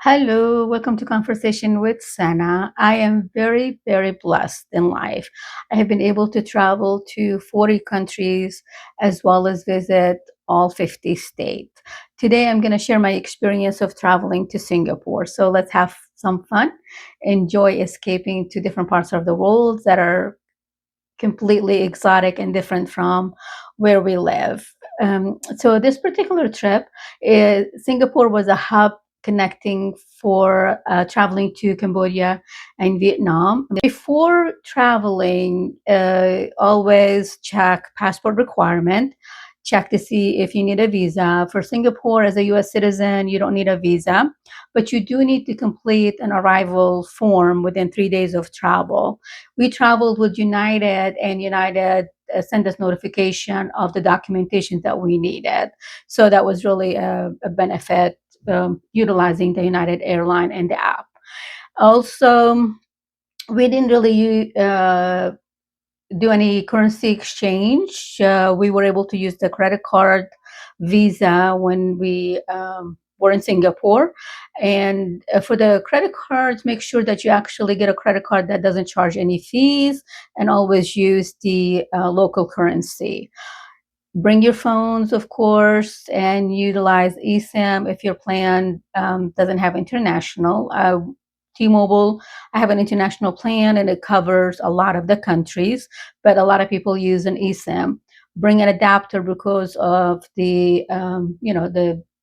Hello, welcome to Conversation with Sana. I am very, very blessed in life. I have been able to travel to 40 countries as well as visit all 50 states. Today, I'm going to share my experience of traveling to Singapore. So let's have some fun, enjoy escaping to different parts of the world that are completely exotic and different from where we live. So this particular trip, Singapore was a hub connecting for traveling to Cambodia and Vietnam. Before traveling, always check passport requirement. Check to see if you need a visa. For Singapore, as a U.S. citizen, you don't need a visa, but you do need to complete an arrival form within 3 days of travel. We traveled with United, and United sent us notification of the documentation that we needed. So that was really a benefit, utilizing the United airline and the app. Also, we didn't really do any currency exchange. We were able to use the credit card Visa when we were in Singapore. And for the credit cards, make sure that you actually get a credit card that doesn't charge any fees, and always use the local currency. Bring your phones, of course, and utilize eSIM if your plan doesn't have international. T-Mobile, I have an international plan and it covers a lot of the countries, but a lot of people use an eSIM. Bring an adapter because of the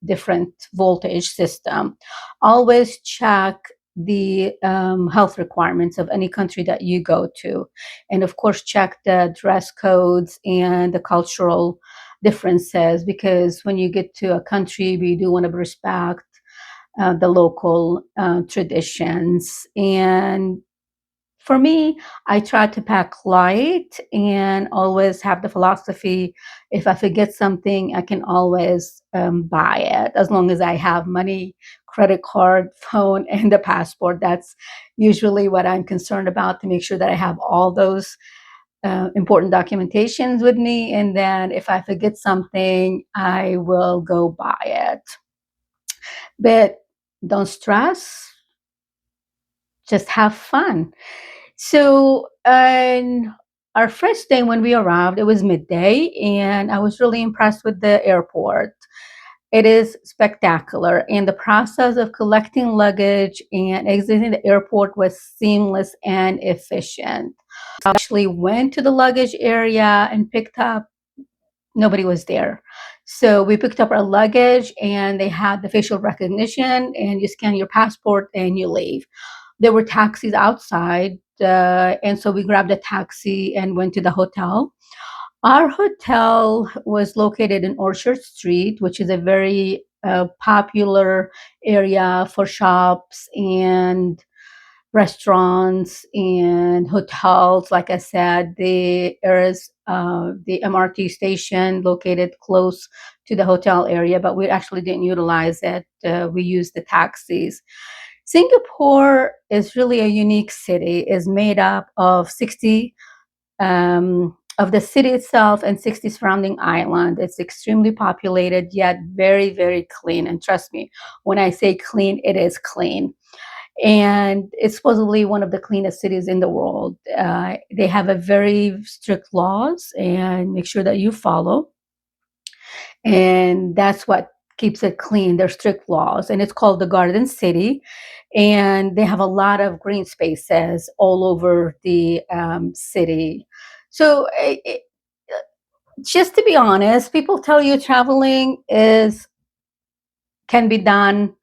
different voltage system. Always check the health requirements of any country that you go to. And of course, check the dress codes and the cultural differences, because when you get to a country, we do want to respect the local traditions. And for me, I try to pack light and always have the philosophy, if I forget something, I can always buy it as long as I have money, credit card, phone, and the passport. That's usually what I'm concerned about, to make sure that I have all those important documentations with me. And then if I forget something, I will go buy it. But don't stress, just have fun. So, on our first day when we arrived, it was midday, and I was really impressed with the airport. It is spectacular, and the process of collecting luggage and exiting the airport was seamless and efficient. I actually went to the luggage area and picked up, nobody was there. So we picked up our luggage, and they had the facial recognition, and you scan your passport and you leave. There were taxis outside, and so we grabbed a taxi and went to the hotel. Our hotel was located in Orchard Street, which is a very popular area for shops and restaurants and hotels. Like I said, there is the MRT station located close to the hotel area, but we actually didn't utilize it. We used the taxis. Singapore is really a unique city. Is made up of 60 of the city itself and 60 surrounding island. It's extremely populated, yet very, very clean. And trust me, when I say clean, it is clean. And it's supposedly one of the cleanest cities in the world. They have a very strict laws and make sure that you follow. And that's what keeps it clean. They're strict laws, and it's called the Garden City. And they have a lot of green spaces all over the city. So, just to be honest, people tell you traveling is can be done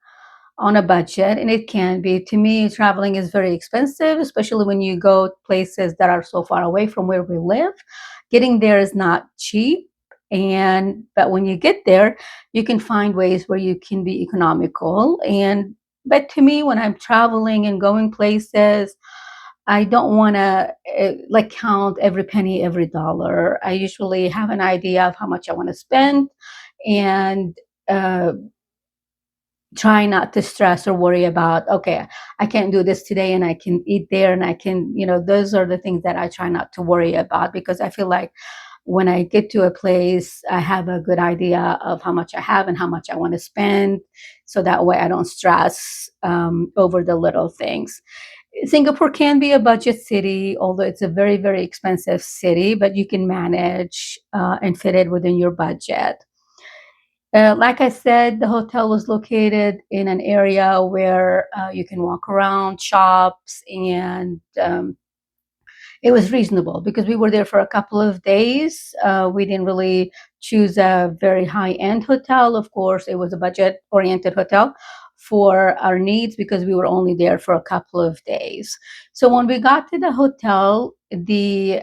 on a budget, and it can be. To me, traveling is very expensive, especially when you go places that are so far away from where we live. Getting there is not cheap, and but when you get there, you can find ways where you can be economical. And but to me, when I'm traveling and going places, I don't want to like count every penny, every dollar. I usually have an idea of how much I want to spend, and uh, try not to stress or worry about, okay, I can't do this today and I can eat there and I can, those are the things that I try not to worry about, because I feel like when I get to a place, I have a good idea of how much I have and how much I want to spend. So that way I don't stress over the little things. Singapore can be a budget city, although it's a very, very expensive city, but you can manage and fit it within your budget. Like I said, the hotel was located in an area where you can walk around, shops, and it was reasonable because we were there for a couple of days. We didn't really choose a very high end hotel. Of course, it was a budget oriented hotel for our needs because we were only there for a couple of days. So when we got to the hotel, the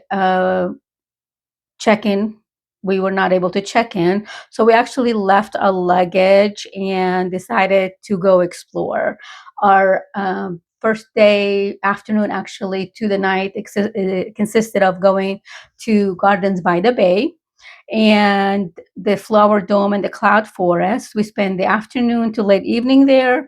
check in, we were not able to check in. So we actually left our luggage and decided to go explore. Our first day afternoon, actually, to the night, consisted of going to Gardens by the Bay and the Flower Dome and the Cloud Forest. We spent the afternoon to late evening there.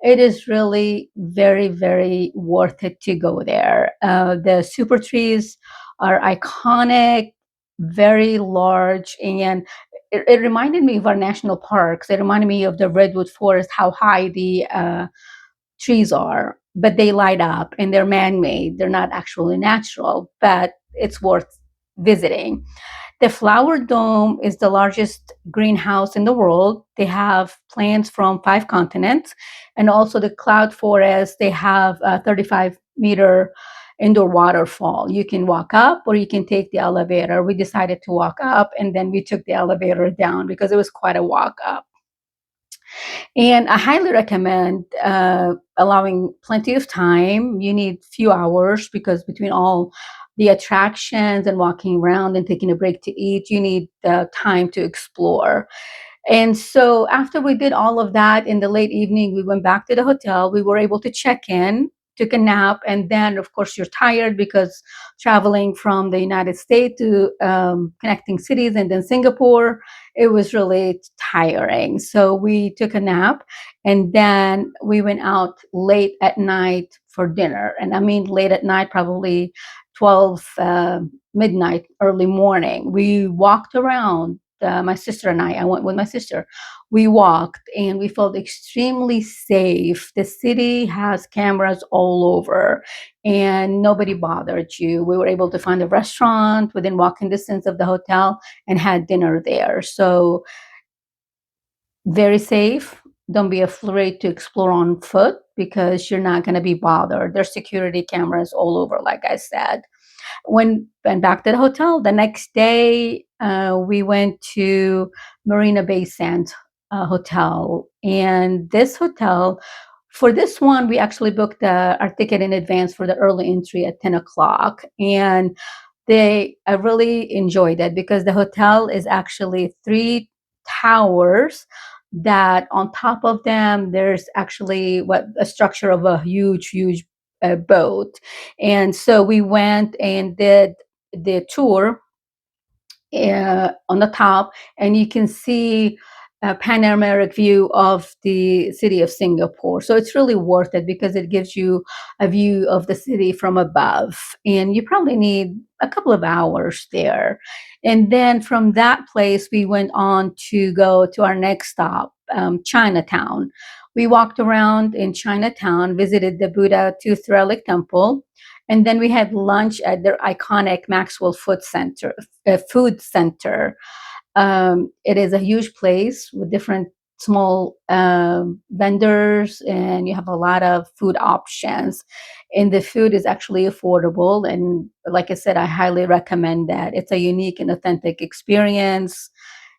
It is really very, very worth it to go there. The super trees are iconic, very large, and it reminded me of our national parks. It reminded me of the redwood forest, how high the trees are, but they light up and they're man-made. They're not actually natural, but it's worth visiting. The Flower Dome is the largest greenhouse in the world. They have plants from 5 continents. And also the Cloud Forest, they have a 35-meter indoor waterfall. You can walk up or you can take the elevator. We decided to walk up and then we took the elevator down because it was quite a walk up. And I highly recommend allowing plenty of time. You need few hours because between all the attractions and walking around and taking a break to eat, you need time to explore. And so after we did all of that in the late evening, we went back to the hotel. We were able to check in, took a nap, and then, of course, you're tired because traveling from the United States to connecting cities and then Singapore, it was really tiring. So we took a nap, and then we went out late at night for dinner. And I mean late at night, probably 12 midnight, early morning. We walked around, my sister and I went with my sister. We walked and we felt extremely safe. The city has cameras all over and nobody bothered you. We were able to find a restaurant within walking distance of the hotel and had dinner there. So very safe. Don't be afraid to explore on foot because you're not going to be bothered. There's security cameras all over, like I said. Went back to the hotel. The next day, we went to Marina Bay Sands Hotel. And this hotel, for this one, we actually booked our ticket in advance for the early entry at 10 o'clock. And I really enjoyed it because the hotel is actually 3 towers that on top of them there's actually what a structure of a huge boat. And so we went and did the tour on the top, and you can see a panoramic view of the city of Singapore. So it's really worth it because it gives you a view of the city from above, and you probably need a couple of hours there. And then from that place, we went on to go to our next stop, Chinatown. We walked around in Chinatown, visited the Buddha Tooth Relic Temple, and then we had lunch at their iconic Maxwell Food Center. It is a huge place with different small vendors, and you have a lot of food options. And the food is actually affordable. And like I said, I highly recommend that. It's a unique and authentic experience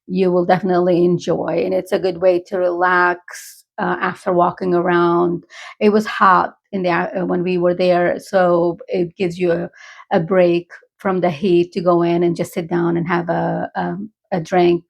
you will definitely enjoy. And it's a good way to relax after walking around. It was hot when we were there, so it gives you a break from the heat to go in and just sit down and have a drink,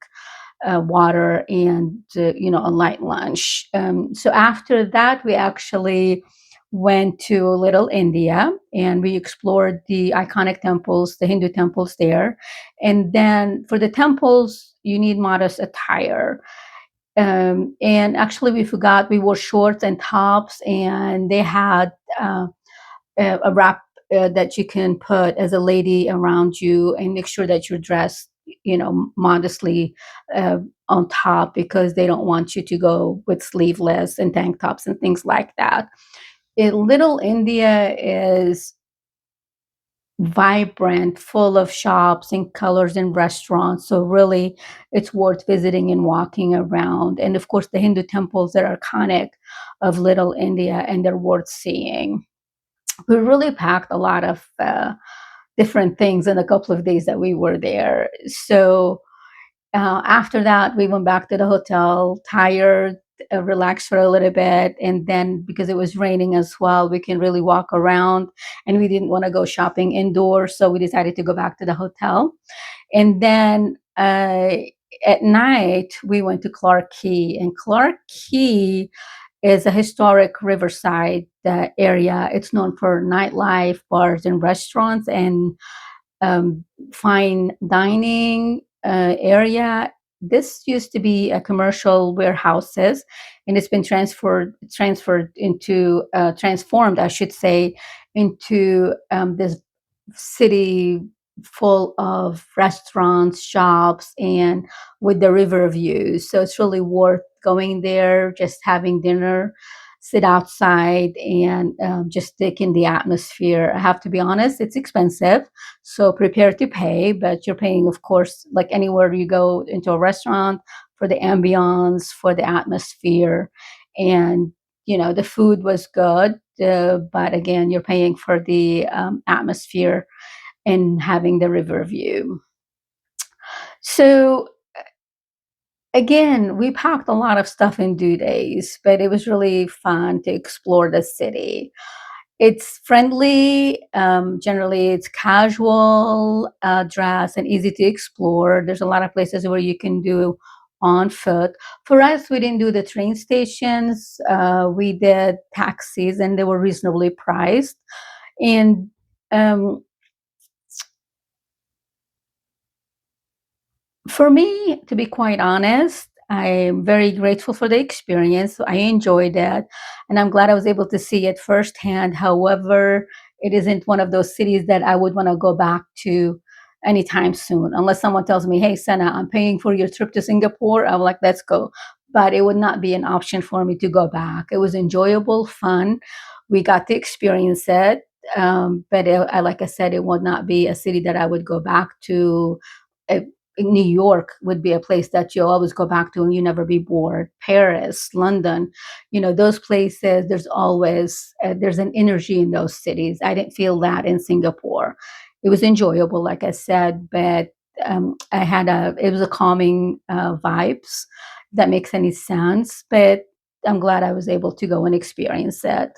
water, and a light lunch. So after that, we actually went to Little India and we explored the iconic temples, the Hindu temples there. And then for the temples, you need modest attire. And actually, we forgot we wore shorts and tops, and they had a wrap that you can put as a lady around you, and make sure that you're dressed, modestly uh, on top, because they don't want you to go with sleeveless and tank tops and things like that. Little India is vibrant, full of shops and colors and restaurants. So really, it's worth visiting and walking around. And of course, the Hindu temples that are iconic of Little India, and they're worth seeing. We really packed a lot of different things in a couple of days that we were there. So after that, we went back to the hotel, tired, relaxed for a little bit. And then, because it was raining as well, we can really walk around, and we didn't want to go shopping indoors. So we decided to go back to the hotel. And then at night, we went to Clark Key. And Clark Key is a historic riverside area. It's known for nightlife, bars, and restaurants, and fine dining area. This used to be a commercial warehouses, and it's been transferred into transformed, I should say, into this city full of restaurants, shops, and with the river views. So it's really worth going there, just having dinner, sit outside, and just take in the atmosphere. I have to be honest, it's expensive, so prepare to pay, but you're paying, of course, like anywhere you go into a restaurant, for the ambiance, for the atmosphere. And, the food was good, but again, you're paying for the atmosphere and having the river view. So, again, we packed a lot of stuff in 2 days, but it was really fun to explore the city. It's friendly. Generally, it's casual dress and easy to explore. There's a lot of places where you can do on foot. For us, we didn't do the train stations. We did taxis, and they were reasonably priced. And um, for me, to be quite honest, I'm very grateful for the experience. I enjoyed it, and I'm glad I was able to see it firsthand. However, it isn't one of those cities that I would want to go back to anytime soon, unless someone tells me, "Hey, Senna, I'm paying for your trip to Singapore." I'm like, "Let's go," but it would not be an option for me to go back. It was enjoyable, fun. We got to experience it, but like I said, it would not be a city that I would go back to. Uh, New York would be a place that you'll always go back to and you never be bored. Paris, London, those places, there's an energy in those cities. I didn't feel that in Singapore. It was enjoyable, like I said, but it was a calming vibes. That makes any sense, but I'm glad I was able to go and experience it.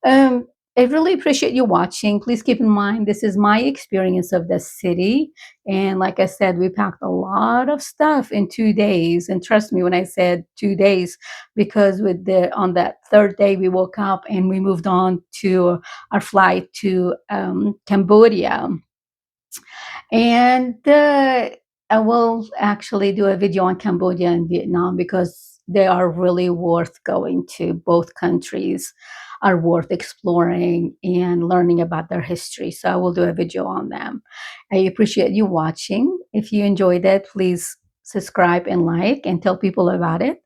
Um, I really appreciate you watching. Please keep in mind, this is my experience of the city. And like I said, we packed a lot of stuff in 2 days. And trust me when I said 2 days, because on that third day, we woke up and we moved on to our flight to Cambodia. And I will actually do a video on Cambodia and Vietnam, because they are really worth going to. Both countries are worth exploring and learning about their history. So I will do a video on them. I appreciate you watching. If you enjoyed it, please subscribe and like and tell people about it.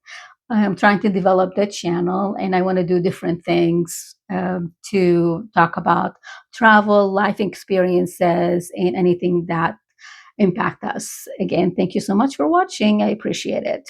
I'm trying to develop that channel, and I want to do different things to talk about travel, life experiences, and anything that impact us. Again, thank you so much for watching. I appreciate it.